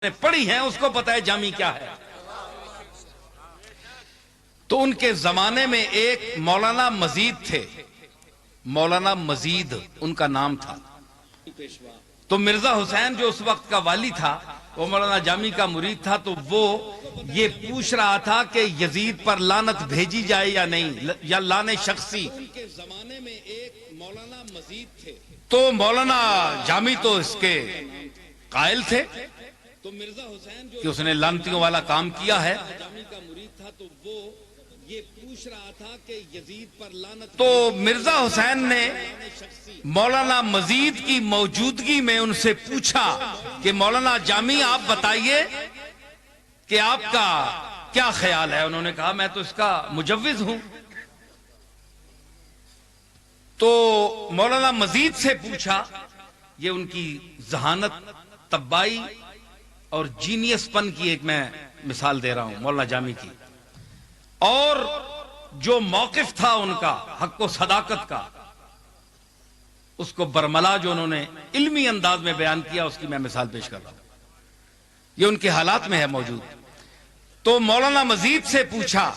نے پڑھی ہیں اس کو پتہ ہے جامی کیا ہے۔ تو ان کے زمانے میں ایک مولانا مزید تھے، مولانا مزید ان کا نام تھا۔ تو مرزا حسین جو اس وقت کا والی تھا وہ مولانا جامی کا مرید تھا، تو وہ یہ پوچھ رہا تھا کہ یزید پر لعنت بھیجی جائے یا نہیں، یا لانے شخصی۔ ان کے زمانے میں ایک مولانا مزید تھے، تو مولانا جامی تو اس کے قائل تھے تو مرزا حسین کہ اس نے لعنتیوں والا کام کیا ہے، جامی کا مرید تھا تو وہ یہ پوچھ رہا تھا کہ یزید پر لعنت، تو مرزا حسین نے مولانا مزید کی موجودگی میں ان سے پوچھا کہ مولانا جامی آپ بتائیے کہ آپ کا کیا خیال ہے۔ انہوں نے کہا میں تو اس کا مجوز ہوں۔ تو مولانا مزید سے پوچھا، یہ ان کی ذہانت، طبائی اور جینیس پن کی ایک میں مثال دے رہا ہوں مولانا جامی کی، اور جو موقف تھا ان کا حق و صداقت کا، اس کو برملا جو انہوں نے علمی انداز میں بیان کیا، اس کی میں مثال پیش کر رہا ہوں، یہ ان کے حالات میں ہے موجود۔ تو مولانا مزید سے پوچھا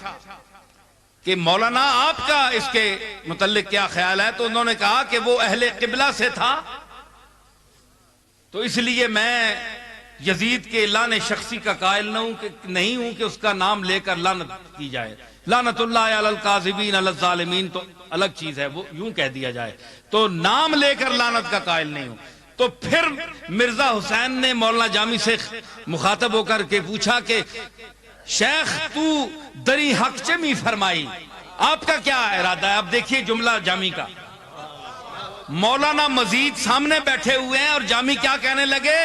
کہ مولانا آپ کا اس کے متعلق کیا خیال ہے، تو انہوں نے کہا کہ وہ اہل قبلہ سے تھا، تو اس لیے میں یزید کے لعن شخصی کا قائل نہیں ہوں کہ اس کا نام لے کر لعنت کی جائے۔ لعنت اللہ علی الکاذبین علی الظالمین تو الگ چیز ہے، وہ یوں کہہ دیا جائے، تو نام لے کر لعنت کا قائل نہیں ہوں۔ تو پھر مرزا حسین نے مولانا جامی سے مخاطب ہو کر کے پوچھا کہ شیخ تو دری حق چمی فرمائی، آپ کا کیا ارادہ ہے؟ اب دیکھیے جملہ جامی کا، مولانا مزید سامنے بیٹھے ہوئے ہیں اور جامی کیا کہنے لگے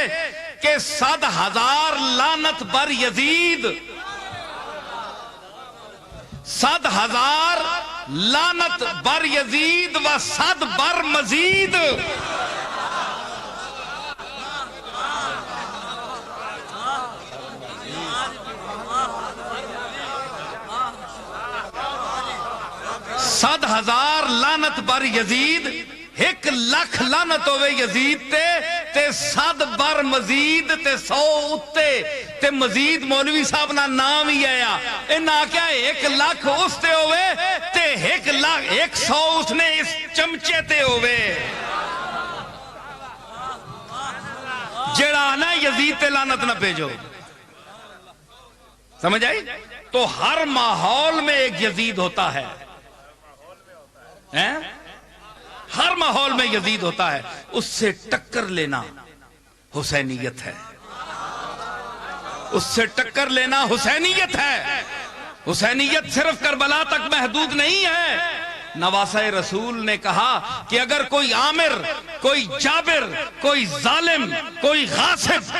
کہ 100,000 لعنت بر یزید، 100,000 لعنت بر یزید و 100 بر مزید۔ سد ہزار لعنت بر یزید، 1,00,000 لعنت ہوئے یزید تے 100 بر مزید تے 100 اتے تے مزید مولوی صاحب نا نام ہی آیا، انہا کیا 1,00,000 اس تے ہوئے تے 100 اس نے اس چمچے تے ہوئے، جڑا نا یزید تے لعنت نہ بھیجو۔ سمجھ آئی؟ تو ہر ماحول میں ایک یزید ہوتا ہے، ہر ماحول میں یزید ہوتا ہے، اس سے ٹکر لینا حسینیت ہے، اس سے ٹکر لینا حسینیت ہے۔ حسینیت صرف کربلا تک محدود نہیں ہے۔ نواسہ رسول نے کہا کہ اگر کوئی عامر، کوئی جابر، کوئی ظالم، کوئی غاصب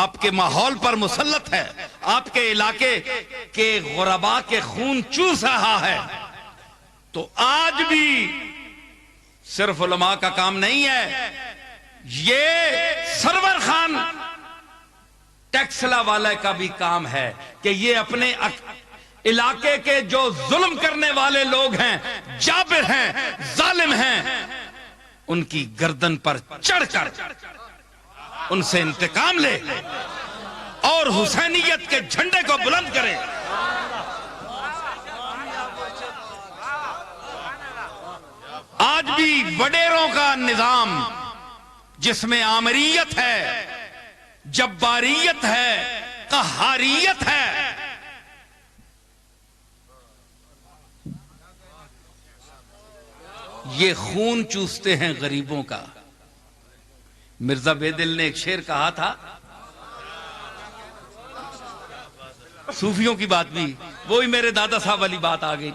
آپ کے ماحول پر مسلط ہے، آپ کے علاقے کے غرباء کے خون چوس رہا ہے، تو آج بھی صرف علماء کا کام نہیں ہے، یہ سرور خان ٹیکسلا والے کا بھی کام ہے کہ یہ اپنے علاقے کے جو ظلم کرنے والے لوگ ہیں، جابر ہیں، ظالم ہیں، ان کی گردن پر چڑھ کر ان سے انتقام لے اور حسینیت کے جھنڈے کو بلند کرے۔ آج بھی وڈیروں کا نظام جس میں آمریت ہے، جباریت ہے، قہاریت ہے، یہ خون چوستے ہیں غریبوں کا۔ مرزا بیدل نے ایک شعر کہا تھا، صوفیوں کی بات بھی، وہی میرے دادا صاحب والی بات آ گئی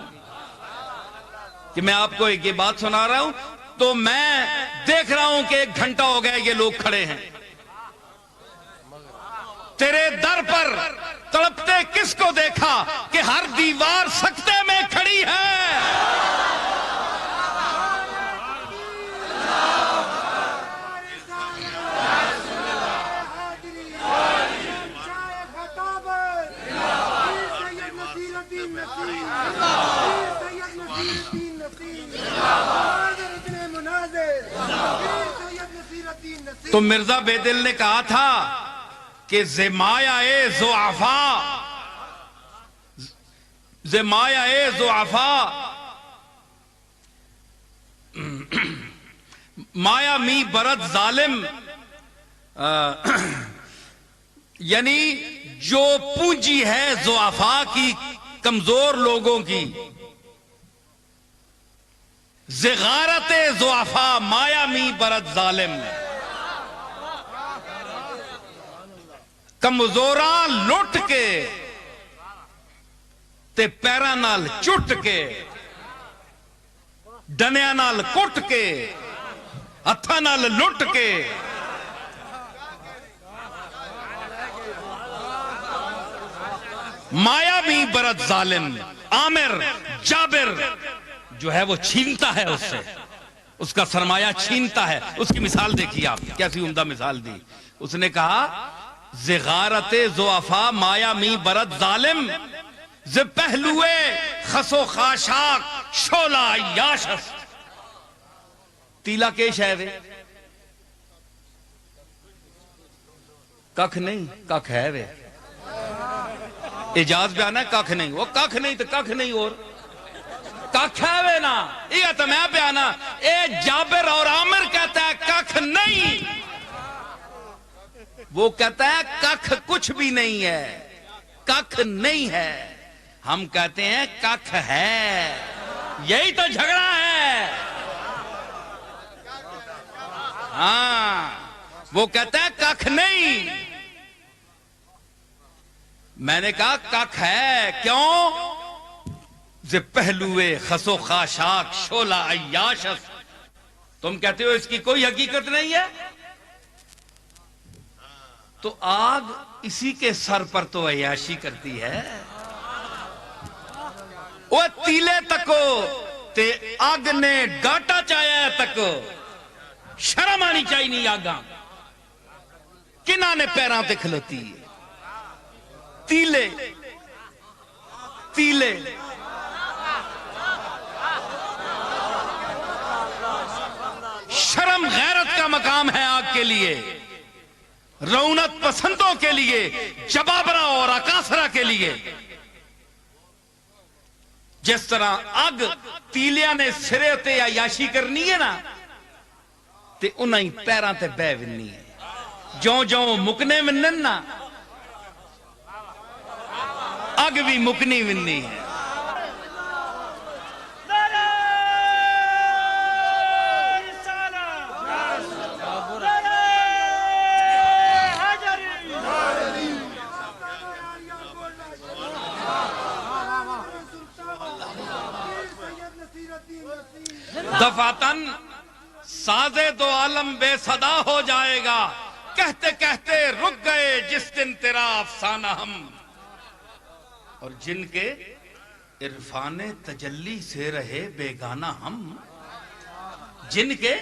کہ میں آپ کو ایک یہ بات سنا رہا ہوں تو میں دیکھ رہا ہوں کہ 1 گھنٹہ ہو گیا یہ لوگ کھڑے ہیں، تیرے در پر تڑپتے کس کو دیکھا کہ ہر دیوار سکتے میں کھڑی ہے۔ تو مرزا بیدل نے کہا تھا کہ زمایہ ضعفاء مایا می برد ظالم، یعنی جو پونجی ہے ضعفاء کی، کمزور لوگوں کی، زغارت ضعفاء مایا می برد ظالم، کمزوراں لٹ کے تے پیراں نال چٹ کے، ڈنیاں نال کٹ کے، ہتھاں نال لٹ کے، مایا بھی برد ظالم، عامر جابر جو ہے وہ چھینتا ہے اس سے، اس کا سرمایہ چھینتا ہے۔ اس کی مثال دیکھیے آپ، کیسی عمدہ مثال دی۔ اس نے کہا زغارت ضعفاء مایا می برد ظالم، ز پہلوے خس و خاشاک شولا عیاشست۔ تیلا کیش ہے وے، ککھ نہیں، ککھ ہے وے، اجاز بیان ہے ککھ نہیں، وہ ککھ نہیں تو ککھ نہیں، اور ککھ ہے وے نا، یہ تو میں بیانا، اے جابر اور عامر کہتا ہے ککھ نہیں، وہ کہتا ہے ککھ کچھ بھی نہیں ہے، ککھ نہیں ہے، ہم کہتے ہیں ککھ ہے، یہی تو جھگڑا ہے۔ ہاں وہ کہتا ہے ککھ نہیں، میں نے کہا ککھ ہے، کیوں؟ ز پہلوے خس و خاشاک شولا عیاشست، تم کہتے ہو اس کی کوئی حقیقت نہیں ہے، تو آگ اسی کے سر پر تو عیاشی کرتی ہے۔ وہ تیلے تکو تے آگ نے گاٹا چایا تکو، شرم آنی چاہیے نہیں آگاں، کنہ نے پیران تے کھلوتی ہے، تیلے تیلے شرم غیرت کا مقام ہے آگ کے لیے، رونت پسندوں کے لیے، جبابرہ اور اکاسرہ کے لیے۔ جس طرح اگ تیلیاں نے سرے تے یا یاشی کرنی ہے نا، تے انہیں پیران تے بے وننی ہے، جوں جوں مکنے ونن نا، اگ بھی مکنی وننی ہے۔ دفاتن سازے دو عالم بے صدا ہو جائے گا، کہتے کہتے رک گئے جس دن تیرا افسانہ ہم، اور جن کے عرفان تجلی سے رہے بیگانہ ہم، جن کے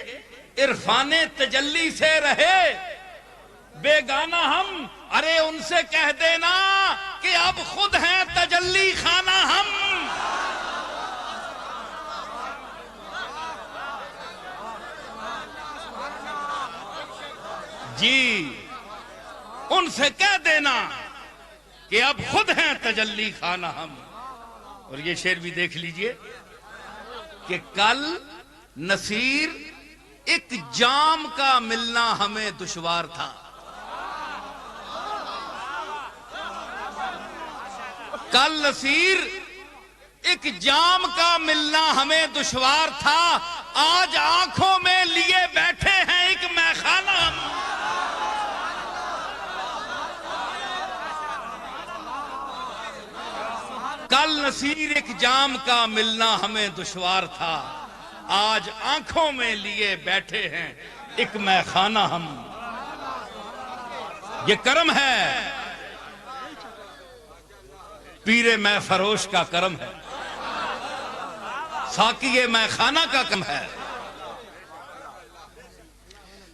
عرفان تجلی سے رہے بیگانہ ہم، ارے ان سے کہہ دینا کہ اب خود ہیں تجلی خانہ ہم۔ جی ان سے کہہ دینا کہ اب خود ہیں تجلی خانہ ہم۔ اور یہ شعر بھی دیکھ لیجئے کہ کل نصیر ایک جام کا ملنا ہمیں دشوار تھا، کل نصیر ایک جام کا ملنا ہمیں دشوار تھا، آج آنکھوں میں لیے بیٹھے ہیں ایک میخانہ ہم۔ کل نصیر ایک جام کا ملنا ہمیں دشوار تھا، آج آنکھوں میں لیے بیٹھے ہیں ایک میخانہ ہم۔ یہ کرم ہے، پیر میں فروش کا کرم ہے، ساقی میں خانہ کا کم ہے۔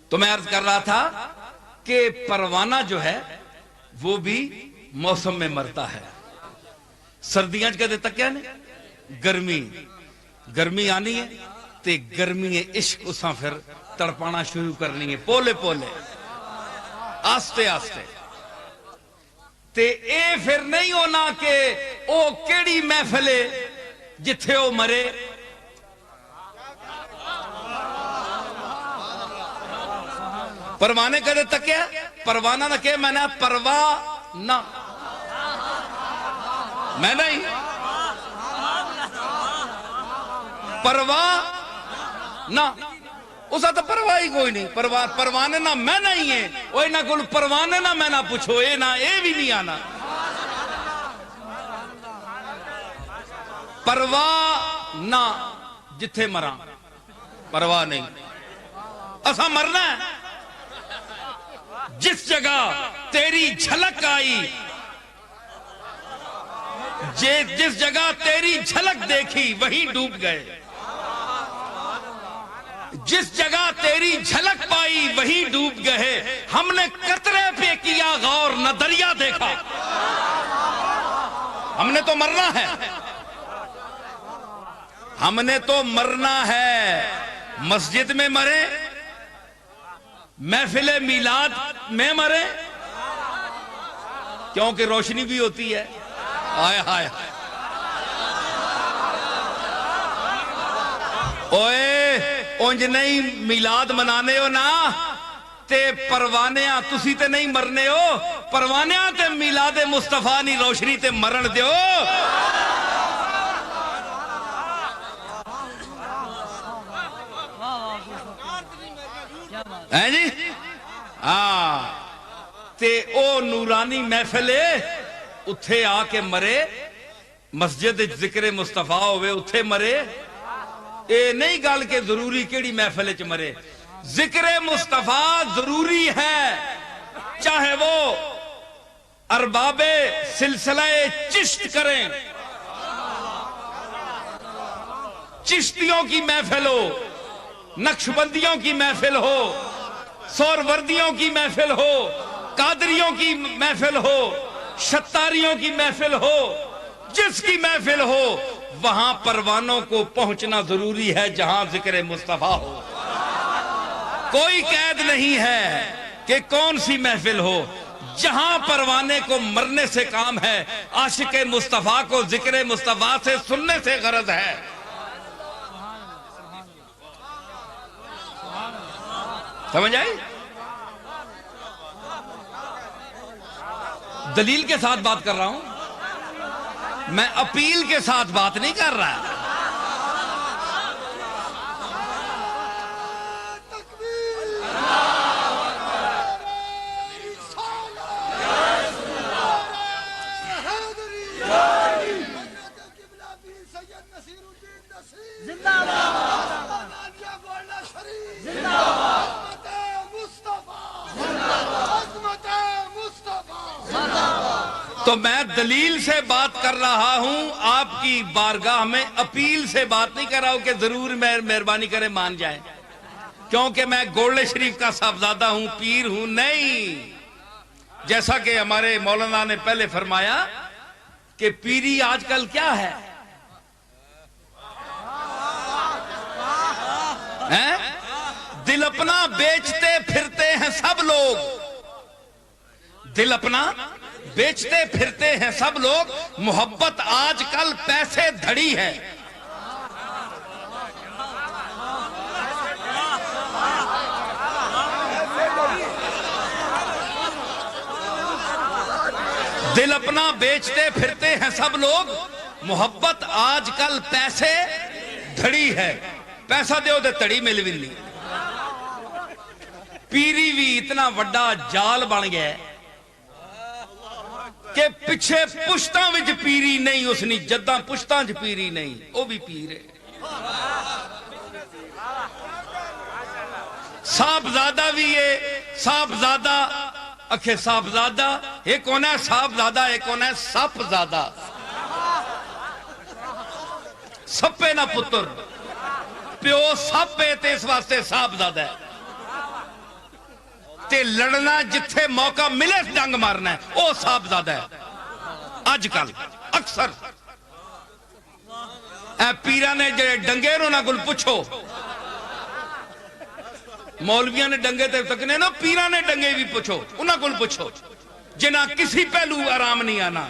تو میں عرض کر رہا تھا کہ پروانہ جو ہے وہ بھی موسم میں مرتا ہے۔ سردیاں کہتے تک کیا نہیں، گرمی آنی ہے تے گرمی عشق اساں پھر تڑپانا شروع کرنی ہے، پولے پولے، آستے آستے۔ تے اے پھر نہیں ہونا کہ او کیڑی محفل ہے جتھے او مرے. پروانے کدے تکیا پروانہ نہ کہ میں نے پروانہ میں نہیں پروانہ اسا تو پرواہ ہی کوئی نہیں. پروانے نہ میں نہیں ہے وہ نہ کل پروانے نہ میں نہ پوچھو اے نہ اے بھی نہیں آنا. پرواہ نہ جتھے مراں پرواہ نہیں. اسا مرنا ہے جس جگہ تیری جھلک آئی جس جگہ تیری جھلک دیکھی وہیں ڈوب گئے. جس جگہ تیری جھلک پائی وہیں ڈوب گئے. ہم نے قطرے پہ کیا غور نہ دریا دیکھا. ہم نے تو مرنا ہے ہم نے تو مرنا ہے. مسجد میں مرے محفل میلاد میں مرے کیونکہ روشنی بھی ہوتی ہے. آئے ہائے اوئے اونج نہیں میلاد منانے ہو نا تے پروانیاں تسی تے نہیں مرنے ہو. پروانیاں تے میلاد مصطفیٰ نہیں روشنی تے مرن دیو. ہیں جی تے او نورانی محفل اتھے آ کے مرے. مسجد ذکر مصطفیٰ ہوئے اتھے مرے. اے نہیں گل کہ ضروری کیڑی محفل چ مرے. ذکر مصطفیٰ ضروری ہے چاہے وہ ارباب سلسلہ چشت کریں. چشتیوں کی محفل ہو نقشبندیوں کی محفل ہو سوروردیوں کی محفل ہو قادریوں کی محفل ہو شتاریوں کی محفل ہو جس کی محفل ہو وہاں پروانوں کو پہنچنا ضروری ہے جہاں ذکر مصطفیٰ ہو. کوئی قید نہیں ہے کہ کون سی محفل ہو. جہاں پروانے کو مرنے سے کام ہے عاشق مصطفیٰ کو ذکر مصطفیٰ سے سننے سے غرض ہے. سمجھ آئی؟ دلیل کے ساتھ بات کر رہا ہوں میں اپیل کے ساتھ بات نہیں کر رہا. تو میں دلیل سے بات کر رہا ہوں آپ کی بارگاہ میں اپیل سے بات نہیں کر رہا ہوں کہ ضرور مہربانی کریں مان جائیں کیونکہ میں گولڈ شریف کا صاحبزادہ ہوں پیر ہوں نہیں. جیسا کہ ہمارے مولانا نے پہلے فرمایا کہ پیری آج کل کیا ہے دل اپنا بیچتے پھرتے ہیں سب لوگ. دل اپنا بیچتے پھرتے ہیں سب لوگ. محبت آج کل پیسے دھڑی ہے. دل اپنا بیچتے پھرتے ہیں سب لوگ. محبت آج کل پیسے دھڑی ہے. پیسہ دیو دے تڑی مل بھی نہیں. پیری بھی اتنا وڈا جال بن گیا ہے کہ پچھے پشتاں وچ پیری نہیں اس نے جداں پشتاں وچ پیری نہیں وہ بھی پیر ہے. صاحبزادہ بھی ہے. صاحبزادہ اکھے صاحبزادہ ایک ہونا ہے صاحبزادہ ایک ہونا ہے سپزادہ. سپے نہ پتر پیو سپے تے اس واسطے صاحبزادہ ہے. تے لڑنا جتھے موقع ملے ڈنگ مارنا ہے وہ صاحبزادہ ہے. آج کل اکثر اے پیران نے جڑے ڈنگے نو نہ گل پوچھو مولویاں نے ڈنگے تے تکنے نا پیران نے ڈنگے بھی پوچھو انہاں گل پوچھو جنا کسی پہلو آرام نہیں آنا.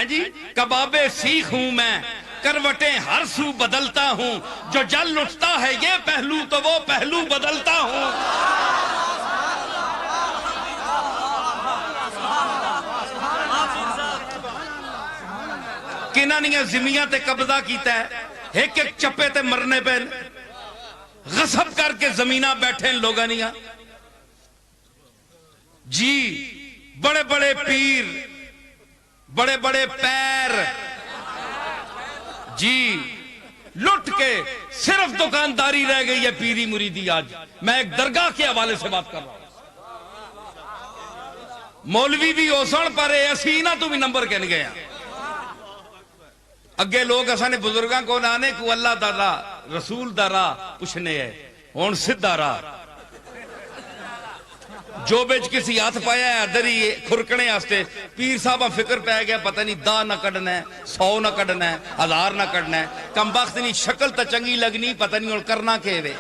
جی کبابے سیخ ہوں میں کروٹیں ہر سو بدلتا ہوں, جو جل اٹھتا ہے یہ پہلو تو وہ پہلو بدلتا ہوں. کنہ نہیں زمیاں تے قبضہ کیتا ہے, ایک ایک چپے تے مرنے پہ غصب کر کے زمینہ بیٹھے لوگا نہیں. جی بڑے بڑے پیر, بڑے بڑے پیر, جی لٹ کے صرف دکانداری رہ گئی ہے پیری مریدی. آج میں ایک درگاہ کے حوالے سے بات کر رہا ہوں. مولوی بھی اوسن پر اسی نہ تو بھی نمبر کہنے گئے ہیں. اگے لوگ اسانے بزرگاں کو نانے کو اللہ دا راہ رسول دا راہ پوچھنے ہے, ہون سدھا راہ جو بیچ کسی ہاتھ پایا ہے ادھری کھرکنے آستے پیر صاحبہ فکر پہ گیا پتہ نہیں دا نہ کڑنا ہے, 100 نہ کڑنا ہے, 1000 نہ کڑنا ہے. کم بخت نہیں شکل تا چنگی لگنی پتہ نہیں اور کرنا کے وے.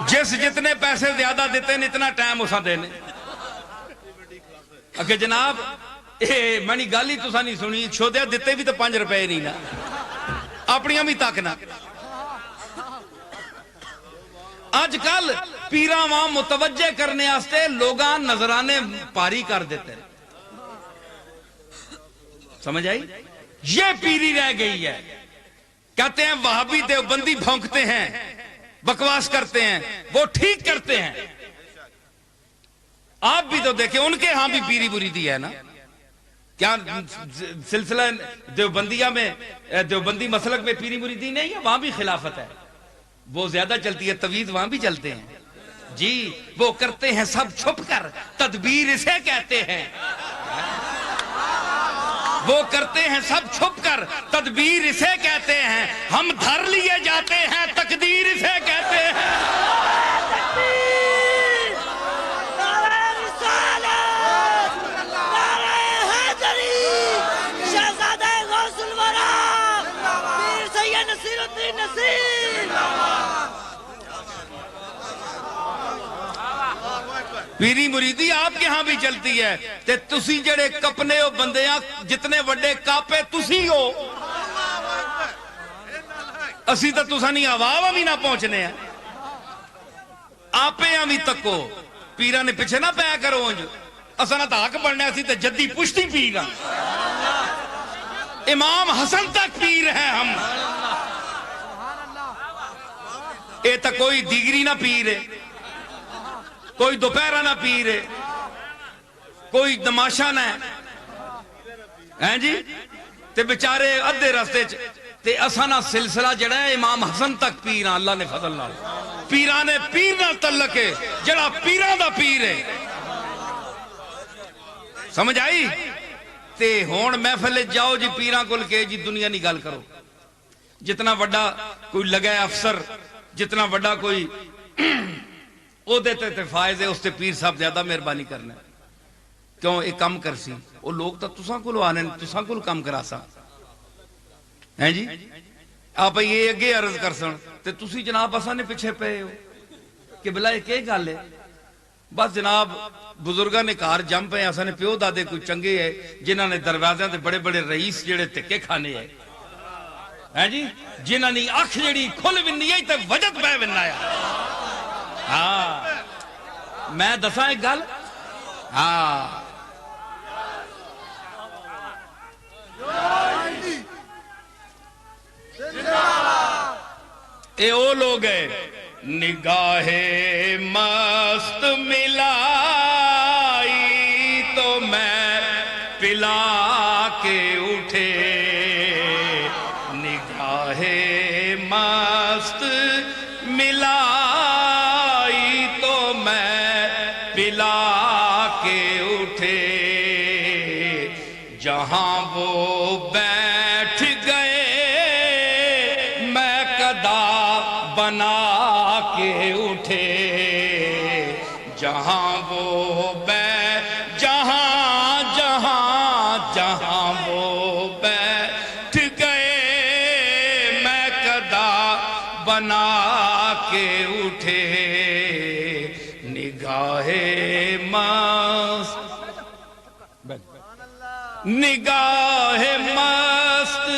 جس جتنے پیسے زیادہ دیتے ہیں اتنا ٹائم اسا دینے. اگر جناب منی گالی تو سا نہیں سنی چھودیا دیتے بھی تو 5 روپے نہیں نا, اپنیاں بھی تاکنا. آج کل پیراں وہاں متوجہ کرنے آستے لوگاں نظرانے پاری کر دیتے ہیں. سمجھ آئی؟ یہ پیری رہ گئی ہے. کہتے ہیں وہابی دیوبندی بھونکتے ہیں, بکواس کرتے ہیں, وہ ٹھیک کرتے ہیں. آپ بھی تو دیکھیں ان کے ہاں بھی پیری مریدی ہے نا. کیا سلسلہ دیوبندیہ میں دیوبندی مسلک میں پیری مریدی نہیں ہے؟ وہاں بھی خلافت ہے, وہ زیادہ چلتی ہے. توید وہاں بھی چلتے ہیں. جی وہ کرتے ہیں سب چھپ کر, تدبیر اسے کہتے ہیں. وہ کرتے ہیں سب چھپ کر, تدبیر اسے کہتے ہیں. ہم دھر لیے جاتے ہیں, تقدیر اسے کہتے ہیں. پیری مریدی آپ کے ہاں بھی چلتی ہے. تے تسی جڑے کپنے ہو بندیاں جتنے وڈے کاپے تسی ہو, اسی تو تسا نہیں آواہ بھی نہ پہنچنے ہیں. آپے ہاں بھی تکو پیرہ نے پیچھے نہ پیا کرو انج اسا نہ تاک بڑھنے اسی تے جدی پشتی پیرہ. امام حسن تک پیر ہیں ہم. اے تا کوئی دیگری نہ پیرے, کوئی دوپہرہ نہ پیرے, کوئی دماشا نہ ہے جی. تے بچارے ادھے راستے تے اسانا سلسلہ جڑا ہے امام حسن تک پیران. اللہ نے فضل نال پیرانے پیر نہ تلکے جڑا پیران دا پیر ہے. سمجھ آئی؟ تے ہون محفل جاؤ جی پیران کل کے جی دنیا نہیں گال کرو. جتنا وڈا کوئی لگا ہے افسر, جتنا وڈا کوئی او دیتے تے فائز ہے, اس تے پیر صاحب زیادہ مہربانی کرنا. کیوں ایک کم کر سی وہ لوگ تا تساں کو آنے تساں کو کم کرا سا ہیں جی. آپ یہ اگے عرض کر سن تے تسی جناب اساں نے پیچھے پے ہو کہ بلا یہ کیا گل ہے. بس جناب بزرگاں نے کار جم پے, اساں نے پیو دادے کوئی چنگے ہے جنہاں نے دروازیاں تے بڑے بڑے رئیس جڑے تکے کھانے ہیں جی, جنہاں نے اکھ جڑی کھل ونی ہے تے وجد بے وننا ہے. ہاں میں دساں ایک گل. ہاں اے او لوگ ہے نگاہ مست ملائی تو میں پلا کے اٹھے. نگاہ مست ملائی پلا کے اٹھے. جہاں وہ بیٹھ گئے میں قدا بنا کے اٹھے. جہاں وہ جہاں جہاں جہاں وہ بیٹھ گئے میں قدا بنا کے اٹھے نگاہ مست نگاہ مست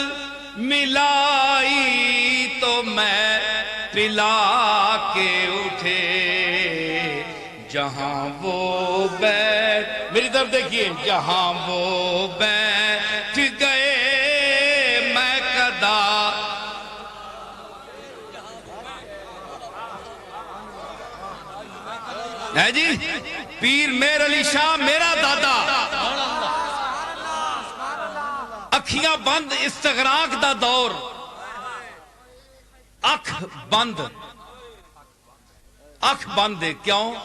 ملائی تو میں پلا کے اٹھے جہاں وہ بیٹھ میری طرف دیکھیے جہاں وہ بیٹھ گئے میں قدا ہے جی پیر میر علی شاہ میرا دادا اکھیاں بند استغراق دا دور اکھ بند ہے کیوں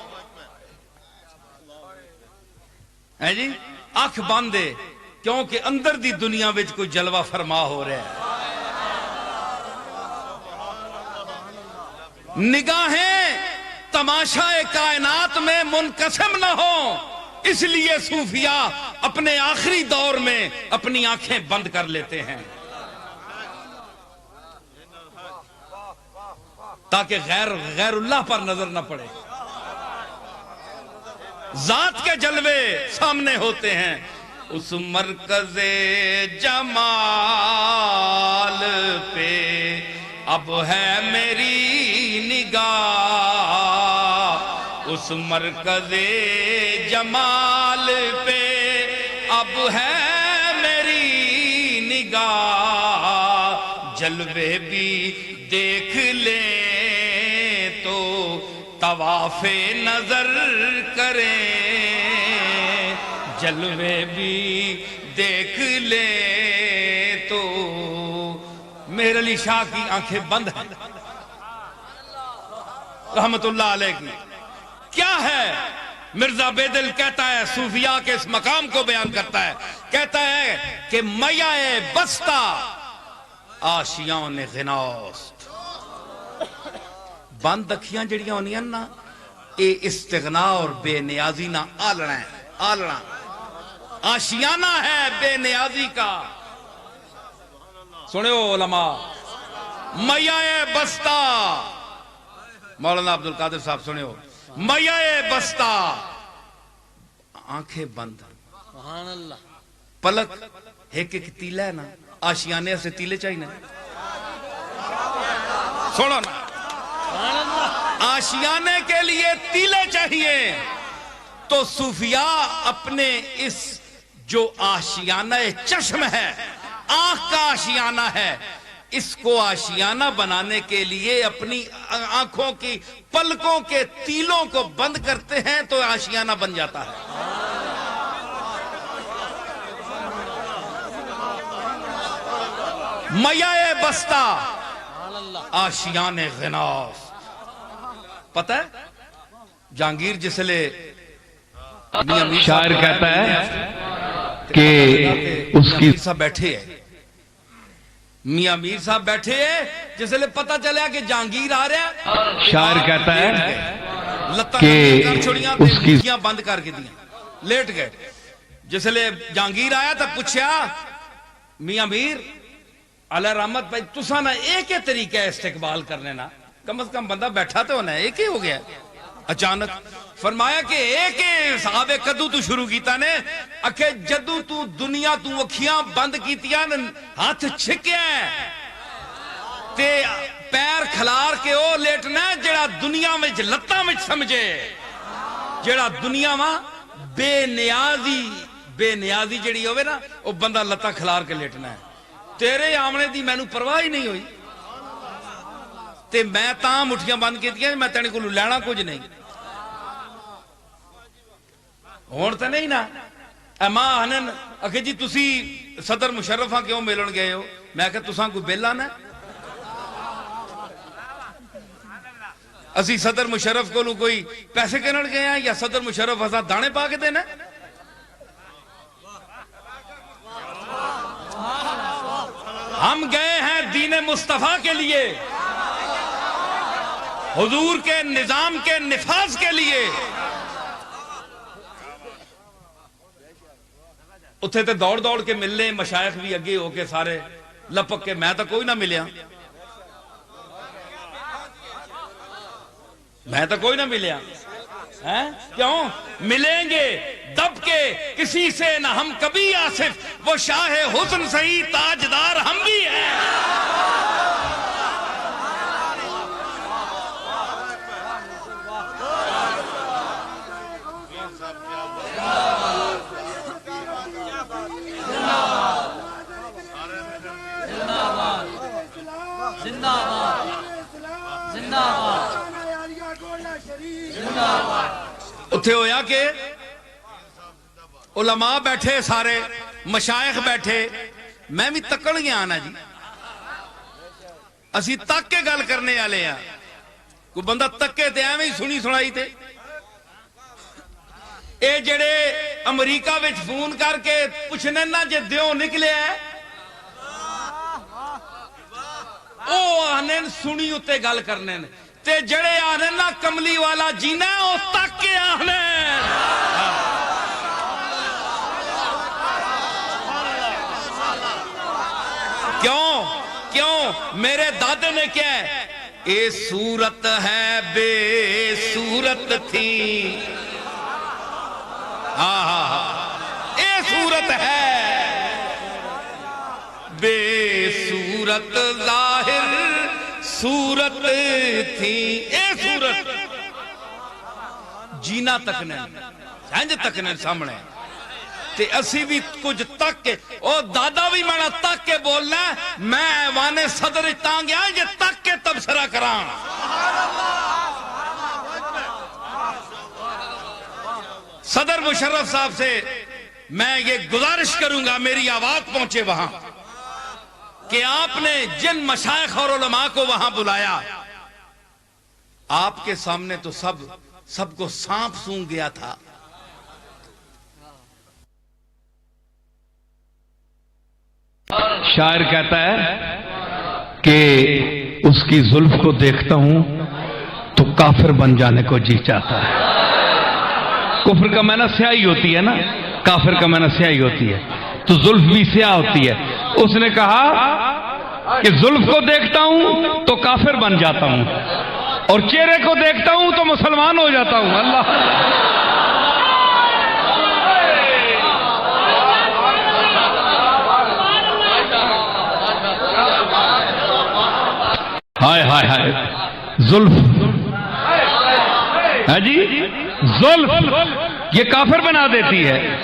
ہے جی اکھ بند ہے کیونکہ اندر دی دنیا وچ کوئی جلوہ فرما ہو رہا ہے نگاہیں تماشا کائنات میں منقسم نہ ہو اس لیے صوفیاء اپنے آخری دور میں اپنی آنکھیں بند کر لیتے ہیں تاکہ غیر اللہ پر نظر نہ پڑے ذات کے جلوے سامنے ہوتے ہیں اس مرکز جمال پہ اب ہے میری نگاہ اس مرکز جمال پہ اب ہے میری نگاہ جلوے بھی دیکھ لیں تو طواف نظر کریں جلوے بھی دیکھ لیں تو میر علی شاہ کی آنکھیں بند ہیں رحمت اللہ علیہ کی کیا ہے مرزا بیدل کہتا ہے صوفیاء کے اس مقام کو بیان کرتا ہے کہتا ہے کہ میائے بستہ آشیان غناست بند اکھیاں جڑیاں ہونیاں نا اے استغنا اور بے نیازی نہ آلنا ہے آلنا آشیانہ ہے بے نیازی کا سنو علماء میائے بستہ مولانا عبدالقادر صاحب سنو میائے بستہ آنکھیں بند سبحان اللہ پلک ایک تیلہ ہے نا آشیانے سے تیلے چاہیے نا سنو نا آشیانے کے لیے تیلے چاہیے تو صوفیاء اپنے اس جو آشیانہ چشم ہے آنکھ کا آشیانہ ہے اس کو آشیانہ بنانے کے لیے اپنی آنکھوں کی پلکوں کے تیلوں کو بند کرتے ہیں تو آشیانہ بن جاتا ہے میائے بستہ آشیان غناست پتہ ہے جہانگیر جس لئے شاعر کہتا ہے کہ اس کی صاحب بیٹھے ہیں میاں میر صاحب بیٹھے ہیں جس لئے پتہ چلیا کہ جہانگیر آ رہا ہے شاعر کہتا ہے کہ اس کی بند کر کے دیا لیٹ گئے جس لئے جہانگیر آیا تھا پوچھا میاں میر علیہ رحمت بھائی تسا نا ایک ہی طریقہ ہے استقبال کرنے نا کم از کم بندہ بیٹھا تو ہونا ہے ایک ہی ہو گیا اچانک فرمایا کہ ایک ہی صحابہ کدو تو شروع کیتا نے اکھے جدو تو دنیا تو اکھیاں بند کیتیا ہاتھ چھکیا ہے تے پیر کھلار کے او لیٹنا ہے جڑا دنیا میں لتاں میں سمجھے جڑا دنیا میں بے نیازی جڑی ہوئے نا وہ بندہ لتاں کھلار کے لیٹنا ہے تیرے آمنے دی میں نو پرواہ ہی نہیں ہوئی تے میں تاں مٹھیاں بند کی دیا میں تینے کو لینا کچھ نہیں ہون تے نہیں نا اے ماں ہنن اکھے جی تسی صدر مشرفہ کیوں ملن گئے ہو میں کہا تساں کوئی بیلا نا اسی صدر مشرف کو کوئی پیسے کنن گئے ہیں یا صدر مشرف اساں دانے پا کے دینا ہم گئے ہیں دین مصطفیٰ کے لیے حضور کے نظام کے نفاذ کے لیے اتھے تے دوڑ دوڑ کے ملنے مشائخ بھی اگے ہو کے سارے لپک کے میں تو کوئی نہ ملیا میں تو کوئی نہ ملیا کیوں ملیں گے دب کے کسی سے نہ ہم کبھی آصف وہ شاہ حسن سہی تاجدار ہم بھی ہیں اتھے ہویا کہ علماء بیٹھے سارے مشائخ بیٹھے میں بھی تکڑ گیا آنا جی اسی تک کے گل کرنے آلے ہیں کوئی بندہ تکے تے آئے میں ہی سنی سنائی تے اے جڑے امریکہ وچ فون کر کے پوچھنے نہ جے دیوں نکلے ہے او آنے سنی اتے گل کرنے تے جڑے آنے نا کملی والا جینا ہے او تک کے آنے کیوں میرے دادے نے کیا ہے اے صورت ہے بے صورت تھی اے صورت ہے بے صورت ظاہر صورت تھی اے صورت جینا تک نہیں سانج تک نہیں سامنے تے اسی بھی کچھ تک کے او دادا بھی میں تک کے بولنا میں ایوانے صدر اتان گیا یہ تک کے تبصرہ کران صدر مشرف صاحب سے میں یہ گزارش کروں گا میری آواز پہنچے وہاں کہ آپ نے جن مشائخ اور علماء کو وہاں بلایا آپ کے سامنے تو سب کو سانپ سونگ گیا تھا شاعر کہتا ہے کہ اس کی زلف کو دیکھتا ہوں تو کافر بن جانے کو جی چاہتا ہے کفر کا معنی سیاہی ہوتی ہے نا کافر کا معنی سیاہی ہوتی ہے تو زلف بھی سیاہ ہوتی ہے اس نے کہا کہ زلف کو دیکھتا ہوں تو کافر بن جاتا ہوں اور چہرے کو دیکھتا ہوں تو مسلمان ہو جاتا ہوں اللہ ہائے ہائے ہائے زلف ہے جی زلف یہ کافر بنا دیتی ہے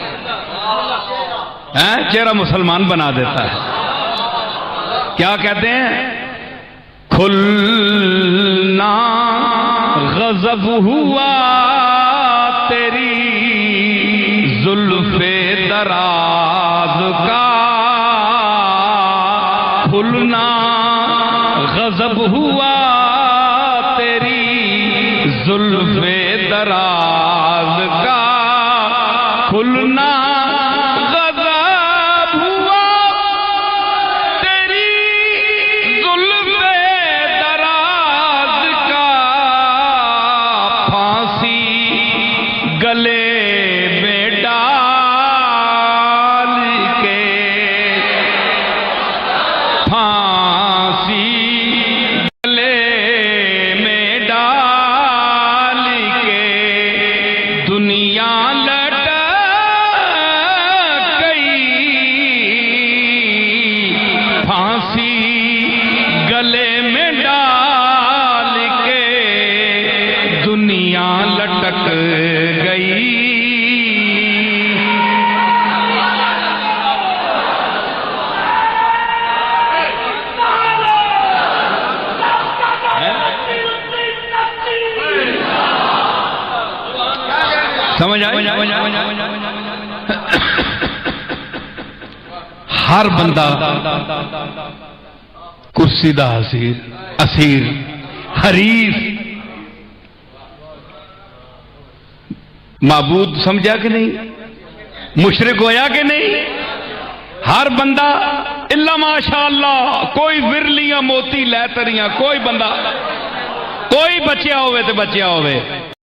چہرہ مسلمان بنا دیتا ہے کیا کہتے ہیں کھلنا غضب ہوا تیری زلف دراز کا کھلنا غضب ہوا تیری زلف دراز کا کھلنا غضب ہوا تیری زلف دراز کا پھانسی گلے میں ڈال کے پھانسی دنیا لٹ گئی پھانسی گلے میں ڈال کے دنیا لٹک گئی سمجھ آئے ہر بندہ کرسی دا اسیر حریف معبود سمجھا کہ نہیں مشرک ہویا کہ نہیں ہر بندہ الا ماشاءاللہ کوئی ورلیاں موتی لے تریاں کوئی بندہ کوئی بچیا ہوئے تے بچیا ہوئے